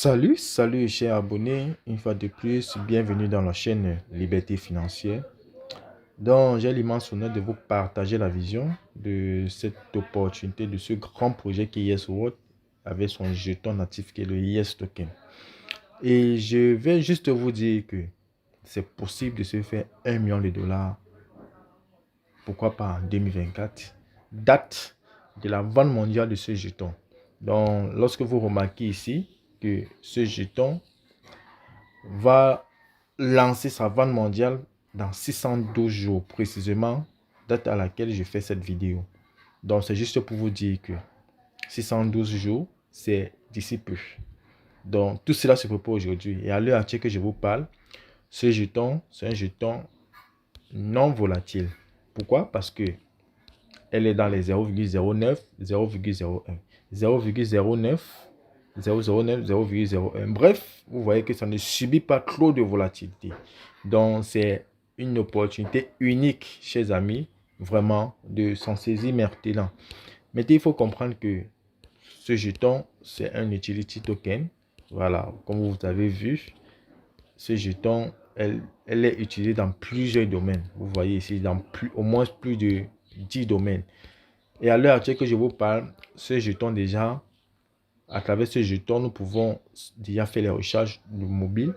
Salut chers abonnés, une fois de plus, bienvenue dans la chaîne Liberté Financière. Donc, j'ai l'immense honneur de vous partager la vision de cette opportunité, de ce grand projet qui est YesWorld avec son jeton natif qui est le Yes Token. Et je vais juste vous dire que c'est possible de se faire 1 million de dollars, pourquoi pas en 2024, date de la vente mondiale de ce jeton. Donc, lorsque vous remarquez ici que ce jeton va lancer sa vente mondiale dans 612 jours précisément, date à laquelle je fais cette vidéo. Donc, c'est juste pour vous dire que 612 jours, c'est d'ici peu. Donc, tout cela se prépare aujourd'hui. Et à l'heure actuelle que je vous parle, ce jeton, c'est un jeton non volatile. Pourquoi? Parce que elle est dans les 0,09, 0,01, 0,09, 0,09, 0,01. Bref, vous voyez que ça ne subit pas trop de volatilité. Donc, c'est une opportunité unique, chers amis, vraiment, de s'en saisir maintenant. Mais il faut comprendre que ce jeton, c'est un utility token. Voilà, comme vous avez vu, ce jeton, elle est utilisée dans plusieurs domaines. Vous voyez ici, dans au moins plus de 10 domaines. Et à l'heure actuelle que je vous parle, ce jeton déjà, à travers ce jeton, nous pouvons déjà faire les recharges de mobile.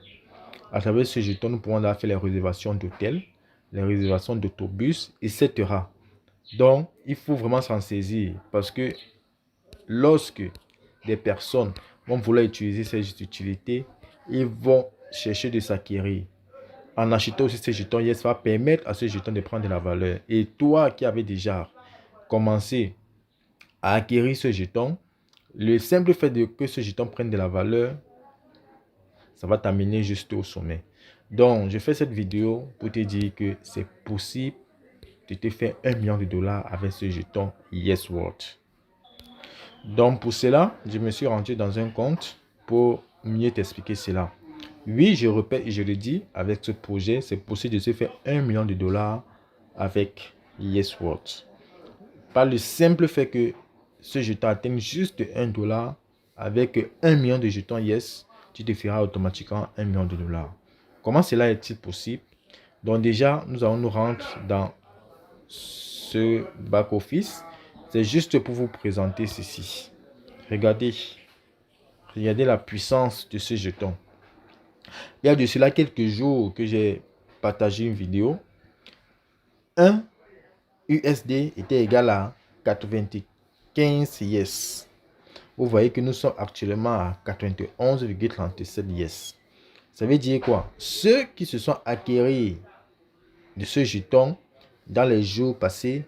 À travers ce jeton, nous pouvons déjà faire les réservations d'hôtels, les réservations d'autobus, etc. Donc, il faut vraiment s'en saisir parce que lorsque des personnes vont vouloir utiliser ces utilités, ils vont chercher de s'acquérir. En achetant aussi ces jetons, ça va permettre à ce jeton de prendre de la valeur. Et toi qui avais déjà commencé à acquérir ce jeton, le simple fait que ce jeton prenne de la valeur, ça va t'amener juste au sommet. Donc, je fais cette vidéo pour te dire que c'est possible de te faire 1 million de dollars avec ce jeton YesWorld. Donc, pour cela, je me suis rendu dans un compte pour mieux t'expliquer cela. Oui, je répète et je le dis, avec ce projet, c'est possible de se faire 1 million de dollars avec YesWorld. Par le simple fait que ce jeton atteigne juste 1 dollar, avec 1 million de jetons Yes, tu te feras automatiquement 1 million de dollars. Comment cela est-il possible? Donc déjà, nous allons nous rendre dans ce back-office. C'est juste pour vous présenter ceci. Regardez la puissance de ce jeton. Il y a de cela quelques jours que j'ai partagé une vidéo. 1 USD était égal à 95 Yes. Vous voyez que nous sommes actuellement à 91,37 Yes. Ça veut dire quoi? Ceux qui se sont acquéris de ce jeton dans les jours passés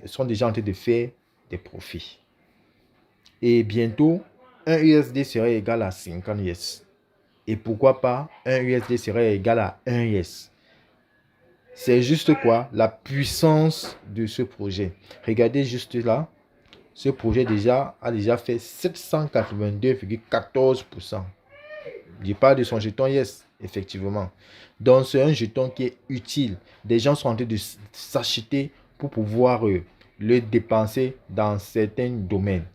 sont déjà en train de faire des profits. Et bientôt, 1 USD serait égal à 50 Yes. Et pourquoi pas 1 USD serait égal à 1 Yes. C'est juste quoi? La puissance de ce projet. Regardez juste là. Ce projet a déjà fait 782,14%. Je parle de son jeton Yes, effectivement. Donc, c'est un jeton qui est utile. Des gens sont en train de s'acheter pour pouvoir le dépenser dans certains domaines.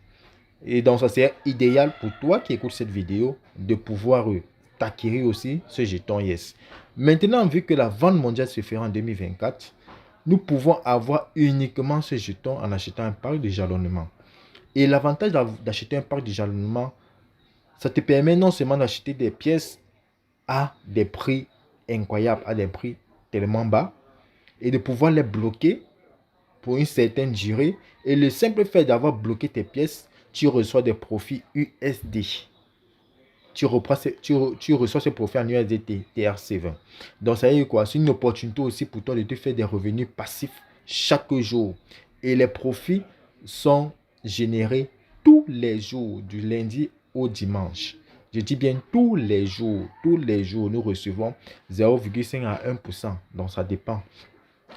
Et donc, ça c'est idéal pour toi qui écoutes cette vidéo de pouvoir t'acquérir aussi ce jeton Yes. Maintenant, vu que la vente mondiale se fera en 2024, nous pouvons avoir uniquement ce jeton en achetant un parc de jalonnement. Et l'avantage d'acheter un parc de jalonnement, ça te permet non seulement d'acheter des pièces à des prix incroyables, à des prix tellement bas, et de pouvoir les bloquer pour une certaine durée. Et le simple fait d'avoir bloqué tes pièces, tu reçois des profits USD. Tu reçois ces profits en USD TRC20. Donc, ça veut dire quoi? C'est une opportunité aussi pour toi de te faire des revenus passifs chaque jour. Et les profits sont générés tous les jours, du lundi au dimanche. Je dis bien tous les jours. Tous les jours, nous recevons 0,5 à 1%. Donc, ça dépend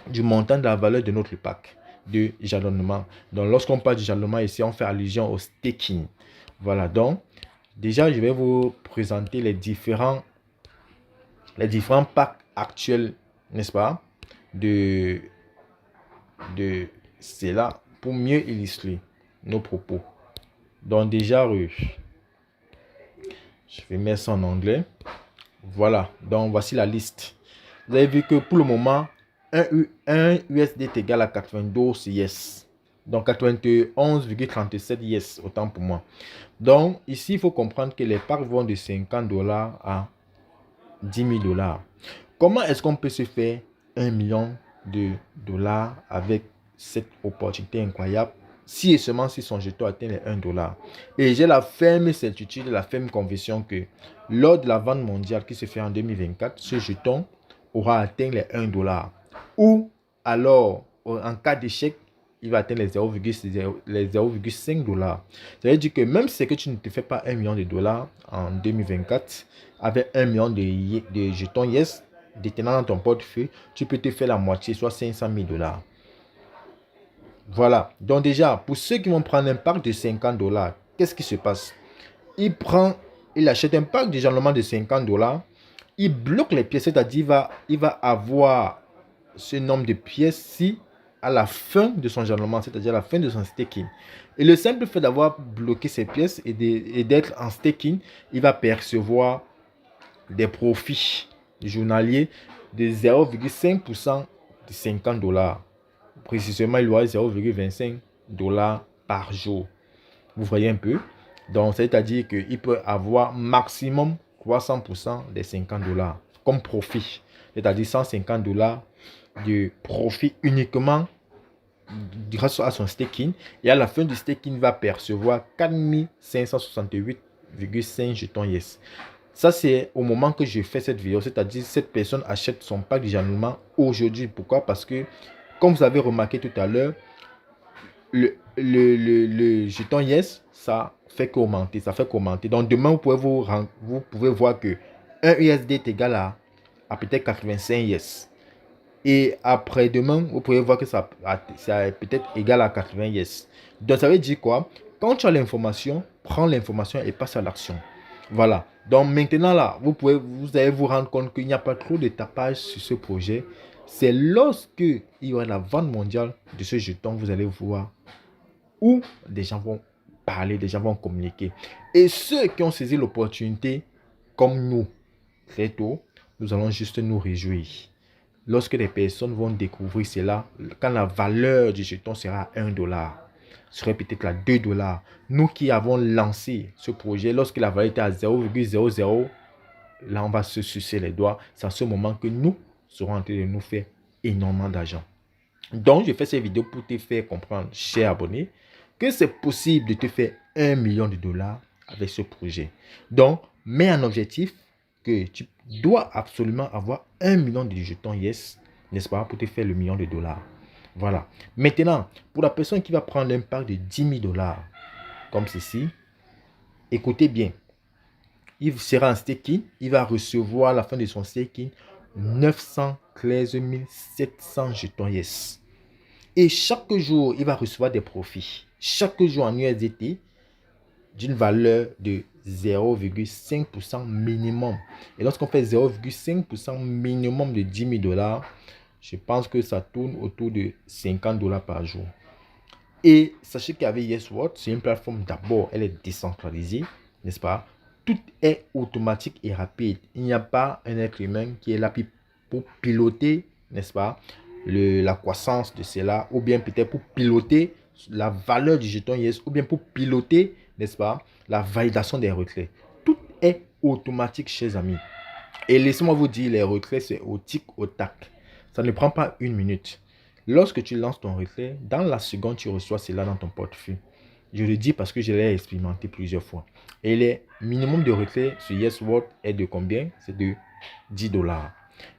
du montant de la valeur de notre pack de jalonnement. Donc, lorsqu'on parle de jalonnement ici, on fait allusion au staking. Voilà, donc, déjà, je vais vous présenter les différents packs actuels, n'est-ce pas, de cela pour mieux illustrer nos propos. Donc, déjà, Je vais mettre ça en anglais. Voilà, donc voici la liste. Vous avez vu que pour le moment, un USD est égal à 92 yes. Donc 91,37 yes, autant pour moi. Donc ici, il faut comprendre que les parts vont de 50 dollars à 10 000 dollars. Comment est-ce qu'on peut se faire 1 million de dollars avec cette opportunité incroyable si et seulement si son jeton atteint les 1 dollar? Et j'ai la ferme certitude, la ferme conviction que lors de la vente mondiale qui se fait en 2024, ce jeton aura atteint les 1 dollar. Ou alors, en cas d'échec, il va atteindre les 0,5 dollars. Ça veut dire que même si que tu ne te fais pas 1 million de dollars en 2024, avec 1 million de jetons yes, détenant dans ton portefeuille, tu peux te faire la moitié, soit 500 000 dollars. Voilà. Donc déjà, pour ceux qui vont prendre un pack de 50 dollars, qu'est-ce qui se passe? Il achète un pack de généralement de 50 dollars. Il bloque les pièces, c'est-à-dire il va avoir ce nombre de pièces si à la fin de son jalonnement, c'est-à-dire à la fin de son staking. Et le simple fait d'avoir bloqué ces pièces et d'être en staking, il va percevoir des profits journaliers de 0,5% de 50 dollars. Précisément, il aura 0,25 dollars par jour. Vous voyez un peu? Donc, c'est-à-dire qu'il peut avoir maximum 300% des 50 dollars comme profit. C'est-à-dire 150 dollars de profit uniquement grâce à son staking. Et à la fin du staking, il va percevoir 4568,5 jetons yes. Ça, c'est au moment que je fais cette vidéo. C'est-à-dire cette personne achète son pack de jalonnement aujourd'hui. Pourquoi? Parce que, comme vous avez remarqué tout à l'heure, le jeton yes, ça fait qu'augmenter. Ça fait qu'augmenter. Donc, demain, vous pouvez voir que 1 USD est égal à peut-être 85 yes. Et après-demain, vous pouvez voir que ça est peut-être égal à 80 yes. Donc, ça veut dire quoi? Quand tu as l'information, prends l'information et passe à l'action. Voilà. Donc, maintenant, là, vous allez vous rendre compte qu'il n'y a pas trop de tapage sur ce projet. C'est lorsque il y aura la vente mondiale de ce jeton, vous allez voir où des gens vont parler, des gens vont communiquer. Et ceux qui ont saisi l'opportunité, comme nous, très tôt, nous allons juste nous réjouir. Lorsque les personnes vont découvrir cela, quand la valeur du jeton sera à 1 dollar, serait peut-être à 2 dollars. Nous qui avons lancé ce projet, lorsque la valeur était à 0,00, là on va se sucer les doigts. C'est à ce moment que nous serons en train de nous faire énormément d'argent. Donc, je fais cette vidéo pour te faire comprendre, cher abonné, que c'est possible de te faire 1 million de dollars avec ce projet. Donc, mets un objectif que tu dois absolument avoir 1 million de jetons yes, n'est-ce pas, pour te faire le million de dollars. Voilà. Maintenant, pour la personne qui va prendre l'impact de 10 000 dollars, comme ceci, écoutez bien. Il sera en staking, il va recevoir à la fin de son staking 913 700 jetons yes. Et chaque jour, il va recevoir des profits. Chaque jour en USDT d'une valeur de 0,5% minimum. Et lorsqu'on fait 0,5% minimum de 10 000 dollars, je pense que ça tourne autour de 50 dollars par jour. Et sachez qu'avec YesWord, c'est une plateforme d'abord, elle est décentralisée, n'est-ce pas? Tout est automatique et rapide. Il n'y a pas un être humain qui est là pour piloter, n'est-ce pas, la croissance de cela, ou bien peut-être pour piloter la valeur du jeton Yes, ou bien pour piloter, n'est-ce pas, la validation des retraits. Tout est automatique, chers amis. Et laissez-moi vous dire, les retraits, c'est au tic, au tac. Ça ne prend pas une minute. Lorsque tu lances ton retrait, dans la seconde, tu reçois cela dans ton portefeuille. Je le dis parce que je l'ai expérimenté plusieurs fois. Et le minimum de retrait sur YesWord est de combien? C'est de 10 dollars.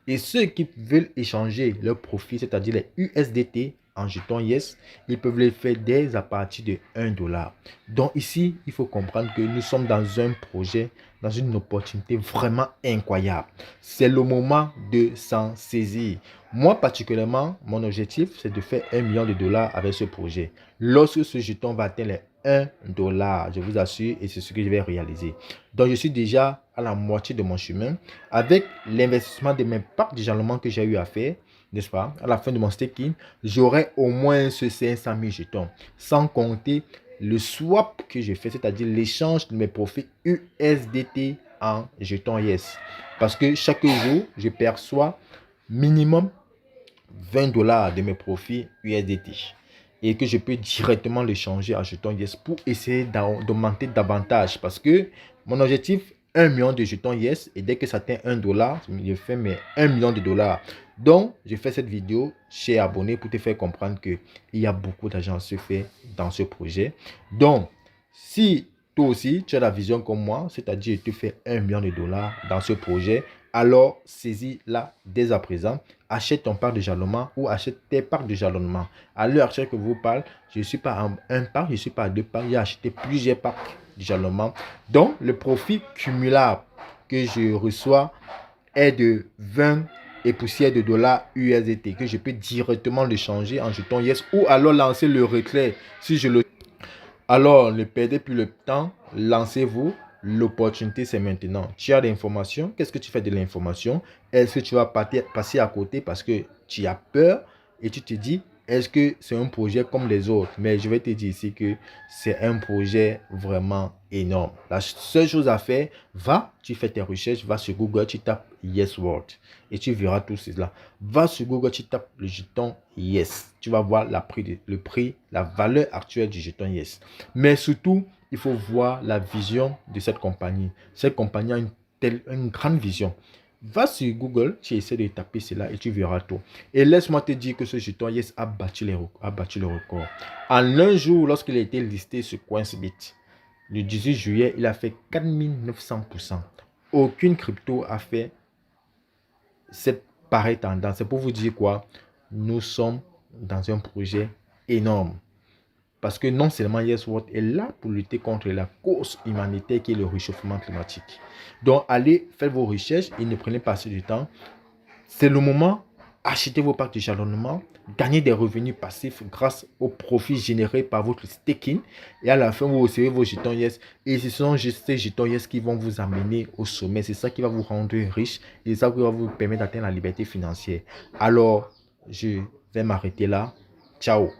Et ceux qui veulent échanger leur profit, c'est-à-dire les USDT en jetons Yes, ils peuvent les faire dès à partir de 1 dollar. Donc ici, il faut comprendre que nous sommes dans un projet, dans une opportunité vraiment incroyable. C'est le moment de s'en saisir. Moi, particulièrement, mon objectif, c'est de faire 1 million de dollars avec ce projet. Lorsque ce jeton va atteindre les 1 dollar, je vous assure, et c'est ce que je vais réaliser. Donc, je suis déjà à la moitié de mon chemin. Avec l'investissement de mes packs de jalonnement que j'ai eu à faire, n'est-ce pas, à la fin de mon staking, j'aurai au moins ce 500 000 jetons, sans compter le swap que j'ai fait, c'est-à-dire l'échange de mes profits USDT en jetons Yes. Parce que chaque jour, je perçois minimum 20 dollars de mes profits USDT et que je peux directement le changer en jetons Yes pour essayer d'augmenter davantage parce que mon objectif 1 million de jetons Yes et dès que ça atteint 1 dollar, je fais mes 1 million de dollars. Donc, je fais cette vidéo chez Abonné pour te faire comprendre qu'il y a beaucoup d'argent à se faire dans ce projet. Donc, si toi aussi, tu as la vision comme moi, c'est-à-dire tu fais 1 million de dollars dans ce projet, alors saisis-la dès à présent. Achète ton parc de jalonnement ou achète tes parcs de jalonnement. À l'heure actuelle que je vous parle, je ne suis pas à un parc, je ne suis pas à 2 parcs. J'ai acheté plusieurs parcs de jalonnement. Donc, le profit cumulable que je reçois est de 20 et poussière de dollars USDT que je peux directement le changer en jeton Yes ou alors lancer le retrait si je le... Alors, ne perdez plus le temps, lancez-vous. L'opportunité, c'est maintenant. Tu as l'information. Qu'est-ce que tu fais de l'information? Est-ce que tu vas passer à côté parce que tu as peur et tu te dis, est-ce que c'est un projet comme les autres? Mais je vais te dire ici que c'est un projet vraiment énorme. La seule chose à faire, tu fais tes recherches, va sur Google, tu tapes Yes World et tu verras tout cela. Va sur Google, tu tapes le jeton Yes. Tu vas voir le prix, la valeur actuelle du jeton Yes. Mais surtout, il faut voir la vision de cette compagnie. Cette compagnie a une grande vision. Va sur Google, tu essaies de taper cela et tu verras tout. Et laisse-moi te dire que ce jeton Yes a battu le record. En un jour, lorsqu'il a été listé sur Coinsbit, le 18 juillet, il a fait 4900%. Aucune crypto a fait cette pareille tendance. C'est pour vous dire quoi? Nous sommes dans un projet énorme. Parce que non seulement Yes World est là pour lutter contre la cause humanitaire qui est le réchauffement climatique. Donc, allez faire vos recherches et ne prenez pas assez de temps. C'est le moment. Achetez vos packs de jalonnement. Gagnez des revenus passifs grâce aux profits générés par votre staking. Et à la fin, vous recevez vos jetons Yes. Et ce sont juste ces jetons Yes qui vont vous amener au sommet. C'est ça qui va vous rendre riche. Et c'est ça qui va vous permettre d'atteindre la liberté financière. Alors, je vais m'arrêter là. Ciao.